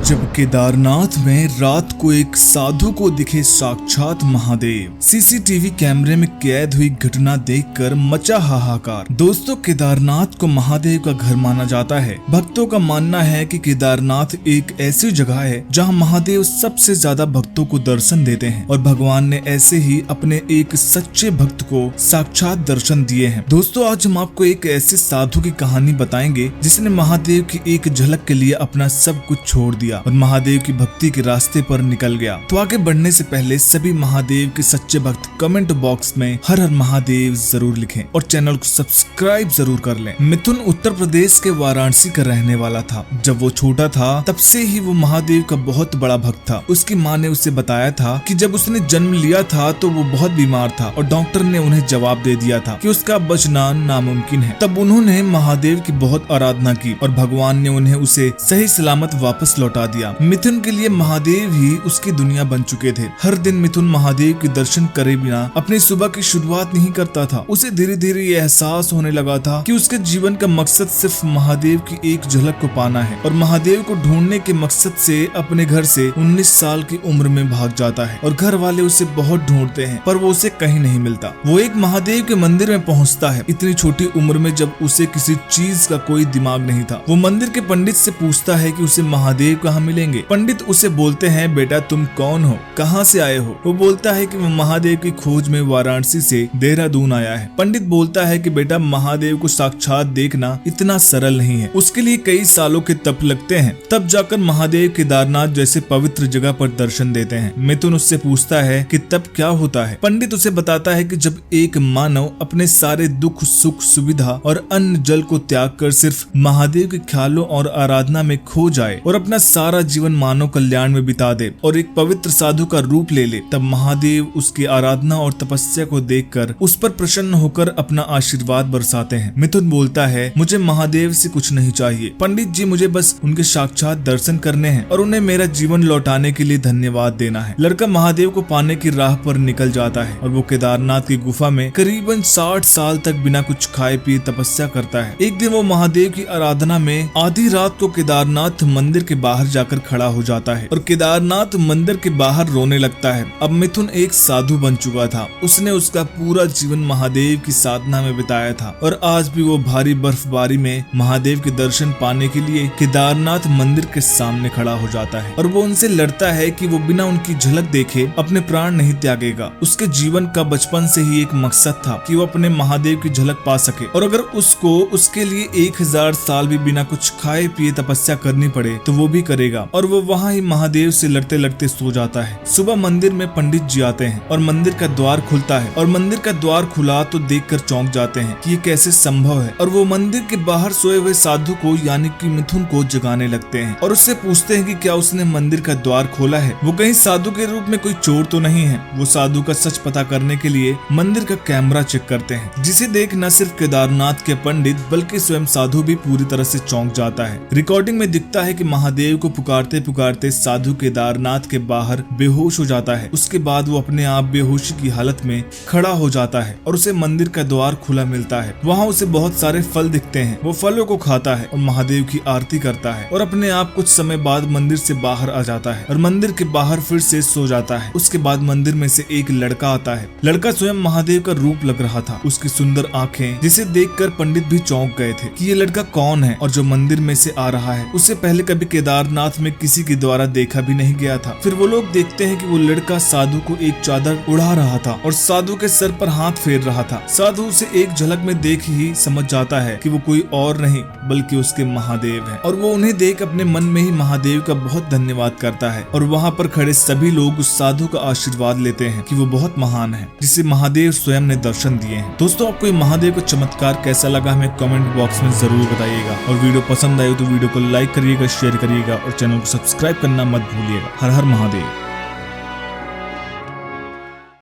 जब केदारनाथ में रात को एक साधु को दिखे साक्षात महादेव। सीसीटीवी कैमरे में कैद हुई घटना देखकर मचा हाहाकार। दोस्तों, केदारनाथ को महादेव का घर माना जाता है। भक्तों का मानना है कि केदारनाथ एक ऐसी जगह है जहां महादेव सबसे ज्यादा भक्तों को दर्शन देते हैं और भगवान ने ऐसे ही अपने एक सच्चे भक्त को साक्षात दर्शन दिए हैं। दोस्तों, आज हम आपको एक ऐसे साधु की कहानी बताएंगे जिसने महादेव की एक झलक के लिए अपना सब कुछ छोड़ दिया और महादेव की भक्ति के रास्ते पर निकल गया। तो आगे बढ़ने से पहले सभी महादेव के सच्चे भक्त कमेंट बॉक्स में हर हर महादेव जरूर लिखें और चैनल को सब्सक्राइब जरूर कर लें। मिथुन उत्तर प्रदेश के वाराणसी का रहने वाला था। जब वो छोटा था तब से ही वो महादेव का बहुत बड़ा भक्त था। उसकी माँ ने उसे बताया था कि जब उसने जन्म लिया था तो वो बहुत बीमार था और डॉक्टर ने उन्हें जवाब दे दिया था कि उसका बचना नामुमकिन है। तब उन्होंने महादेव की बहुत आराधना की और भगवान ने उन्हें उसे सही सलामत वापस लौटा दिया। मिथुन के लिए महादेव ही उसकी दुनिया बन चुके थे। हर दिन मिथुन महादेव के दर्शन करे बिना अपनी सुबह की शुरुआत नहीं करता था। उसे धीरे धीरे ये एहसास होने लगा था कि उसके जीवन का मकसद सिर्फ महादेव की एक झलक को पाना है और महादेव को ढूंढने के मकसद से अपने घर से 19 साल की उम्र में भाग जाता है और घर वाले उसे बहुत ढूंढते हैं पर वो उसे कहीं नहीं मिलता। वो एक महादेव के मंदिर में पहुंचता है। इतनी छोटी उम्र में जब उसे किसी चीज का कोई दिमाग नहीं था। वो मंदिर के पंडित से पूछता है कि उसे महादेव कहाँ मिलेंगे। पंडित उसे बोलते हैं, बेटा तुम कौन हो, कहाँ से आए हो। वो बोलता है कि वो महादेव की खोज में वाराणसी से देहरादून आया है। पंडित बोलता है कि बेटा महादेव को साक्षात देखना इतना सरल नहीं है, उसके लिए कई सालों के तप लगते हैं, तब जाकर महादेव केदारनाथ जैसे पवित्र जगह पर दर्शन देते हैं। मिथुन उससे पूछता है कि तप क्या होता है। पंडित उसे बताता है कि जब एक मानव अपने सारे दुख सुख सुविधा और अन्न जल को त्याग कर सिर्फ महादेव के ख्यालों और आराधना में खो जाए और अपना सारा जीवन मानव कल्याण में बिता दे और एक पवित्र साधु का रूप ले ले, तब महादेव उसकी आराधना और तपस्या को देखकर उस पर प्रसन्न होकर अपना आशीर्वाद बरसाते हैं। मिथुन बोलता है, मुझे महादेव से कुछ नहीं चाहिए पंडित जी, मुझे बस उनके साक्षात दर्शन करने हैं और उन्हें मेरा जीवन लौटाने के लिए धन्यवाद देना है। लड़का महादेव को पाने की राह पर निकल जाता है और वो केदारनाथ की गुफा में करीबन 60 साल तक बिना कुछ खाए पिए तपस्या करता है। एक दिन वो महादेव की आराधना में आधी रात को केदारनाथ मंदिर के बाहर जाकर खड़ा हो जाता है और केदारनाथ मंदिर के बाहर रोने लगता है। अब मिथुन एक साधु बन चुका था। उसने उसका पूरा जीवन महादेव की साधना में बिताया था और आज भी वो भारी बर्फबारी में महादेव के दर्शन पाने के लिए केदारनाथ मंदिर के सामने खड़ा हो जाता है और वो उनसे लड़ता है कि वो बिना उनकी झलक देखे अपने प्राण नहीं त्यागेगा। उसके जीवन का बचपन से ही एक मकसद था कि वो अपने महादेव की झलक पा सके और अगर उसको उसके लिए 1000 साल भी बिना कुछ खाए पिए तपस्या करनी पड़े तो वो भी करेगा। और वो वहाँ ही महादेव से लड़ते लड़ते सो जाता है। सुबह मंदिर में पंडित जी आते हैं और मंदिर का द्वार खुलता है और मंदिर का द्वार खुला तो देखकर चौंक जाते हैं कि ये कैसे संभव है और वो मंदिर के बाहर सोए हुए साधु को यानी कि मिथुन को जगाने लगते हैं और उससे पूछते हैं कि क्या उसने मंदिर का द्वार खोला है, वो कहीं साधु के रूप में कोई चोर तो नहीं है। वो साधु का सच पता करने के लिए मंदिर का कैमरा चेक करते हैं, जिसे देख न सिर्फ केदारनाथ के पंडित बल्कि स्वयं साधु भी पूरी तरह से चौंक जाता है। रिकॉर्डिंग में दिखता है कि महादेव को पुकारते पुकारते साधु केदारनाथ के बाहर बेहोश हो जाता है। उसके बाद वो अपने आप बेहोशी की हालत में खड़ा हो जाता है और उसे मंदिर का द्वार खुला मिलता है। वहाँ उसे बहुत सारे फल दिखते हैं। वो फलों को खाता है और महादेव की आरती करता है और अपने आप कुछ समय बाद मंदिर से बाहर आ जाता है और मंदिर के बाहर फिर से सो जाता है। उसके बाद मंदिर में से एक लड़का आता है। लड़का स्वयं महादेव का रूप लग रहा था। उसकी सुंदर आंखें जिसे देखकर पंडित भी चौंक गए थे कि ये लड़का कौन है और जो मंदिर में से आ रहा है। उससे पहले कभी केदारनाथ में किसी के द्वारा देखा भी नहीं गया था। फिर वो लोग देखते हैं कि वो लड़का साधु को एक चादर उड़ा रहा था और साधु के सर पर हाथ फेर रहा था। साधु उसे एक झलक में देख ही समझ जाता है कि वो कोई और नहीं बल्कि उसके महादेव हैं और वो उन्हें देख अपने मन में ही महादेव का बहुत धन्यवाद करता है और वहाँ पर खड़े सभी लोग उस साधु का आशीर्वाद लेते हैं कि वो बहुत महान है जिसे महादेव स्वयं ने दर्शन दिए हैं। दोस्तों, आपको ये महादेव का चमत्कार कैसा लगा हमें कमेंट बॉक्स में जरूर बताइएगा और वीडियो पसंद आई तो वीडियो को लाइक करिएगा, शेयर करिएगा और चैनल को सब्सक्राइब करना मत भूलिएगा। हर हर महादेव।